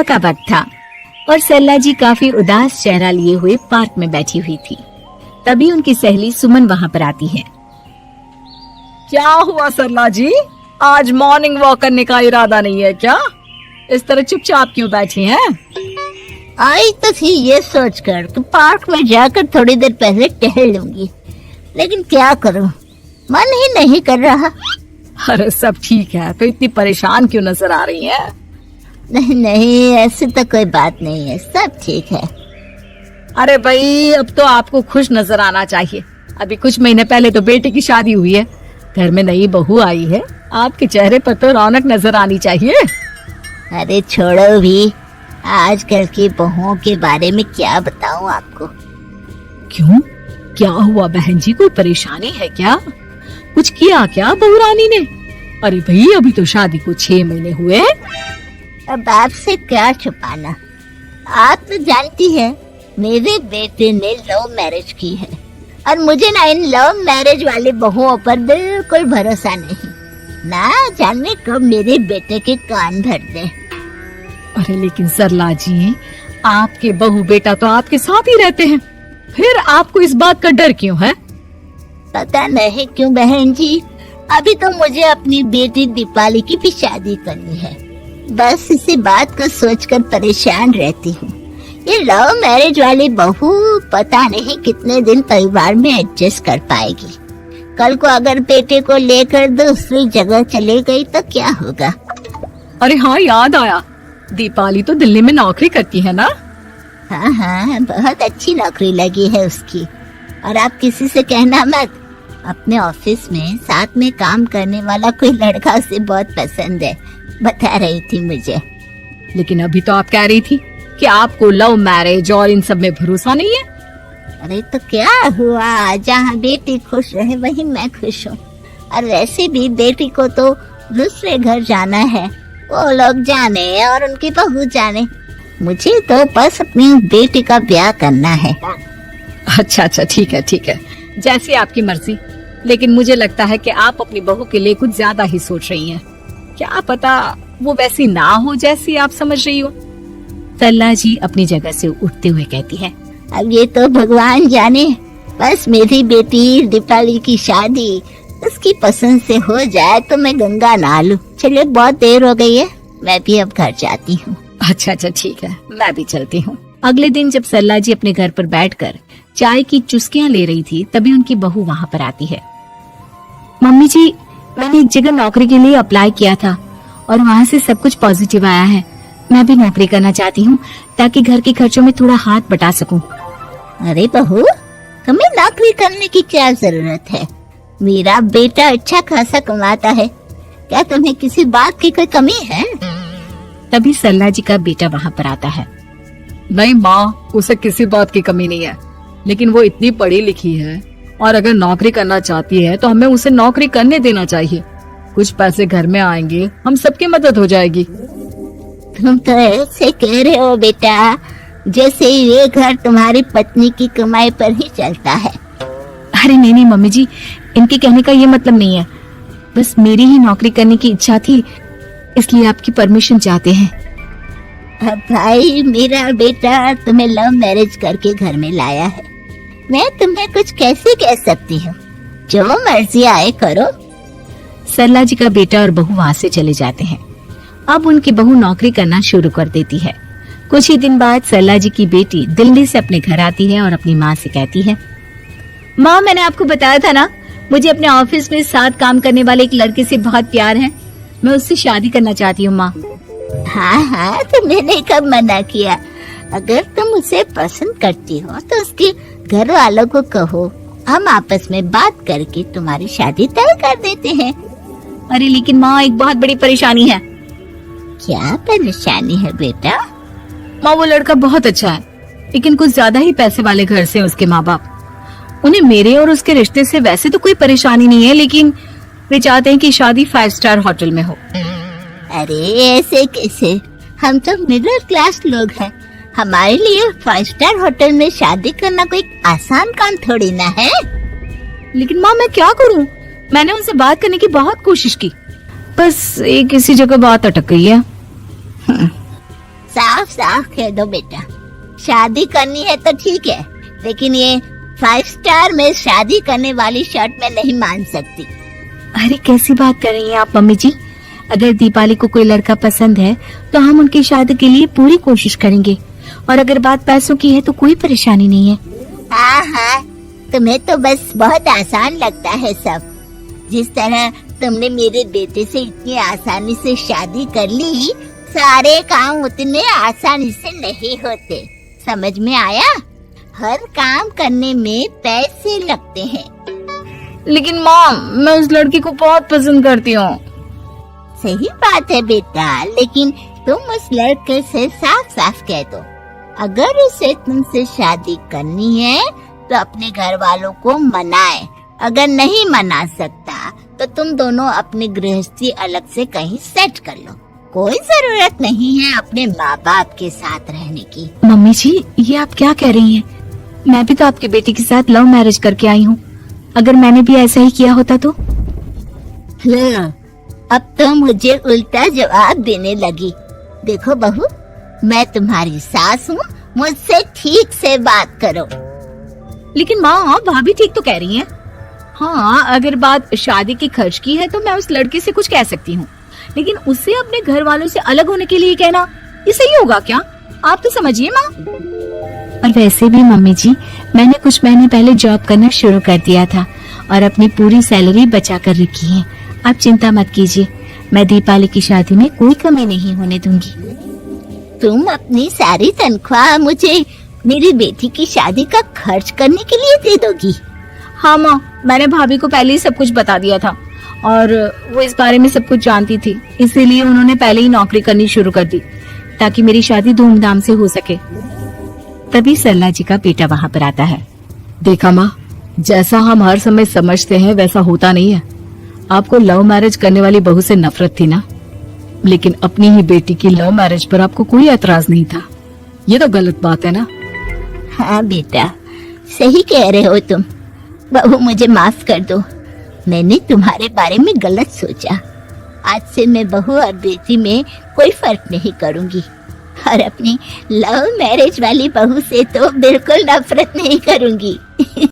का वक्त था और सरला जी काफी उदास चेहरा लिए हुए पार्क में बैठी हुई थी। तभी उनकी सहेली सुमन वहाँ पर आती है। क्या हुआ सरला जी, आज मॉर्निंग वॉक करने का इरादा नहीं है क्या? इस तरह चुपचाप क्यों बैठी हैं? आई तो थी ये सोचकर कि पार्क में जाकर थोड़ी देर पहले टहल लूंगी, लेकिन क्या करूं, मन ही नहीं कर रहा। अरे सब ठीक है, तो इतनी परेशान क्यों नजर आ रही हैं? नहीं नहीं, ऐसी तो कोई बात नहीं है, सब ठीक है। अरे भाई, अब तो आपको खुश नजर आना चाहिए। अभी कुछ महीने पहले तो बेटे की शादी हुई है, घर में नई बहू आई है, आपके चेहरे पर तो रौनक नजर आनी चाहिए। अरे छोड़ो भी, आजकल की बहुओं के बारे में क्या बताऊं आपको। क्यों, क्या हुआ बहन जी, कोई परेशानी है क्या? कुछ किया क्या बहू रानी ने? अरे भाई, अभी तो शादी को 6 महीने हुए। अब आपसे क्या छुपाना, आप तो जानती है मेरे बेटे ने लव मैरिज की है और मुझे ना इन लव मैरिज वाली बहुओं पर बिल्कुल भरोसा नहीं। ना जाने कब मेरे बेटे के कान भर दे। अरे लेकिन सरला जी, आपके बहू बेटा तो आपके साथ ही रहते हैं, फिर आपको इस बात का डर क्यों है? पता नहीं क्यों बहन जी, अभी तो मुझे अपनी बेटी दीपाली की भी शादी करनी है। बस इसी बात को सोचकर परेशान रहती हूँ। ये लव मैरिज वाली बहू पता नहीं कितने दिन परिवार में एडजस्ट कर पाएगी। कल को अगर बेटे को लेकर दूसरी जगह चले गई तो क्या होगा? अरे हाँ, याद आया, दीपाली तो दिल्ली में नौकरी करती है ना? हाँ हाँ, बहुत अच्छी नौकरी लगी है उसकी। और आप किसी से कहना मत, अपने ऑफिस में साथ में काम करने वाला कोई लड़का उसे बहुत पसंद है, बता रही थी मुझे। लेकिन अभी तो आप कह रही थी कि आपको लव मैरिज और इन सब में भरोसा नहीं है। अरे तो क्या हुआ, जहाँ बेटी खुश रहे वहीं मैं खुश हूँ। और वैसे भी बेटी को तो दूसरे घर जाना है, वो लोग जाने और उनकी बहू जाने, मुझे तो बस अपनी बेटी का ब्याह करना है। अच्छा अच्छा, ठीक है ठीक है, जैसी आपकी मर्जी। लेकिन मुझे लगता है कि आप अपनी बहू के लिए कुछ ज्यादा ही सोच रही हैं। क्या पता वो वैसी ना हो जैसी आप समझ रही हो। सरला जी अपनी जगह से उठते हुए कहती है, अब ये तो भगवान जाने, बस मेरी बेटी दीपाली की शादी उसकी पसंद से हो जाए तो मैं गंगा नहा लूं। चलिए बहुत देर हो गई है, मैं भी अब घर जाती हूँ। अच्छा अच्छा ठीक है, मैं भी चलती हूँ। अगले दिन जब सरला जी अपने घर पर बैठकर चाय की चुस्कियां ले रही थी, तभी उनकी बहू वहाँ पर आती है। मम्मी जी, मैंने एक जगह नौकरी के लिए अप्लाई किया था और वहाँ से सब कुछ पॉजिटिव आया है। मैं भी नौकरी करना चाहती हूँ ताकि घर के खर्चों में थोड़ा हाथ बटा सकूं। अरे बहू, तुम्हें नौकरी करने की क्या जरूरत है? मेरा बेटा अच्छा खासा कमाता है, क्या तुम्हें किसी बात की कोई कमी है? तभी सरला जी का बेटा वहाँ पर आता है। नहीं माँ, उसे किसी बात की कमी नहीं है, लेकिन वो इतनी पढ़ी लिखी है और अगर नौकरी करना चाहती है तो हमें उसे नौकरी करने देना चाहिए। कुछ पैसे घर में आएंगे, हम सबकी मदद हो जाएगी। तुम तो ऐसे कह रहे हो बेटा जैसे ये घर तुम्हारी पत्नी की कमाई पर ही चलता है। अरे नहीं नहीं मम्मी जी, इनके कहने का ये मतलब नहीं है, बस मेरी ही नौकरी करने की इच्छा थी, इसलिए आपकी परमिशन चाहते हैं। अब भाई, मेरा बेटा तुम्हें लव मैरिज करके घर में लाया है, मैं तुम्हें कुछ कैसे कह सकती हूँ? जो मर्जी आए करो। सरला जी का बेटा और बहू वहाँ से चले जाते हैं। अब उनकी बहू नौकरी करना शुरू कर देती है। कुछ ही दिन बाद सरला जी की बेटी दिल्ली से अपने घर आती है और अपनी माँ से कहती है, माँ, मैंने आपको बताया था ना, मुझे अपने ऑफिस में साथ काम करने वाले एक लड़के से बहुत प्यार है, मैं उससे शादी करना चाहती हूँ माँ। हाँ हाँ, तो मैंने कब मना किया? अगर तुम उसे पसंद करती हो तो उसके घर वालों को कहो, हम आपस में बात करके तुम्हारी शादी तय कर देते हैं। अरे लेकिन माँ, एक बहुत बड़ी परेशानी है। क्या परेशानी है बेटा? माँ, वो लड़का बहुत अच्छा है, लेकिन कुछ ज्यादा ही पैसे वाले घर से उसके माँ बाप। उन्हें मेरे और उसके रिश्ते से वैसे तो कोई परेशानी नहीं है, लेकिन वे चाहते हैं कि शादी 5 स्टार होटल में हो। अरे ऐसे कैसे, हम तो मिडिल क्लास लोग हैं, हमारे लिए 5 स्टार होटल में शादी करना कोई आसान काम थोड़ी ना है। लेकिन माँ, मैं क्या करूँ? मैंने उनसे बात करने की बहुत कोशिश की, बस एक इसी जगह बात अटक गई है। साफ साफ कह दो बेटा, शादी करनी है तो ठीक है, लेकिन ये 5 स्टार में शादी करने वाली शर्त मैं नहीं मान सकती। अरे कैसी बात कर रही हैं आप मम्मी जी? अगर दीपाली को कोई लड़का पसंद है तो हम उनकी शादी के लिए पूरी कोशिश करेंगे, और अगर बात पैसों की है तो कोई परेशानी नहीं है। हाँ हाँ, तुम्हें तो बस बहुत आसान लगता है सब। जिस तरह तुमने मेरे बेटे से इतनी आसानी से शादी कर ली, सारे काम उतने आसानी से नहीं होते। समझ में आया? हर काम करने में पैसे लगते हैं। लेकिन माँ, मैं उस लड़की को बहुत पसंद करती हूँ। सही बात है बेटा, लेकिन तुम उस लड़के से साफ साफ कह दो, अगर उसे तुमसे शादी करनी है तो अपने घर वालों को मनाए। अगर नहीं मना सकता तो तुम दोनों अपनी गृहस्थी अलग से कहीं सेट कर लो। कोई जरूरत नहीं है अपने माँ बाप के साथ रहने की। मम्मी जी, ये आप क्या कह रही हैं? मैं भी तो आपके बेटे के साथ लव मैरिज करके आई हूँ। अगर मैंने भी ऐसा ही किया होता तो? अब तो मुझे उल्टा जवाब देने लगी। देखो बहू, मैं तुम्हारी सास हूँ, मुझसे ठीक से बात करो। लेकिन माँ, भाभी ठीक तो कह रही हैं। हाँ, अगर बात शादी के खर्च की है तो मैं उस लड़के से कुछ कह सकती हूँ, लेकिन उसे अपने घर वालों से अलग होने के लिए कहना, ये सही होगा क्या? आप तो समझिए माँ। और वैसे भी मम्मी जी, मैंने कुछ महीने पहले जॉब करना शुरू कर दिया था और अपनी पूरी सैलरी बचा कर रखी है। आप चिंता मत कीजिए, मैं दीपाली की शादी में कोई कमी नहीं होने दूंगी। तुम अपनी सारी तनख्वाह मुझे मेरी बेटी की शादी का खर्च करने के लिए दे दोगी? हाँ माँ, मैंने भाभी को पहले ही सब कुछ बता दिया था और वो इस बारे में सब कुछ जानती थी, इसीलिए उन्होंने पहले ही नौकरी करनी शुरू कर दी ताकि मेरी शादी धूमधाम से हो सके। तभी सरला जी का बेटा वहाँ पर आता है। देखा माँ, जैसा हम हर समय समझते हैं वैसा होता नहीं है। आपको लव मैरिज करने वाली बहू से नफरत थी ना, लेकिन अपनी ही बेटी की लव मैरिज पर आपको कोई एतराज नहीं था। ये तो गलत बात है ना? हाँ बेटा, सही कह रहे हो तुम। बहू, मुझे माफ कर दो, मैंने तुम्हारे बारे में गलत सोचा। आज से मैं बहू और बेटी में कोई फर्क नहीं करूंगी, और अपनी लव मैरिज वाली बहू से तो बिल्कुल नफरत नहीं करूंगी।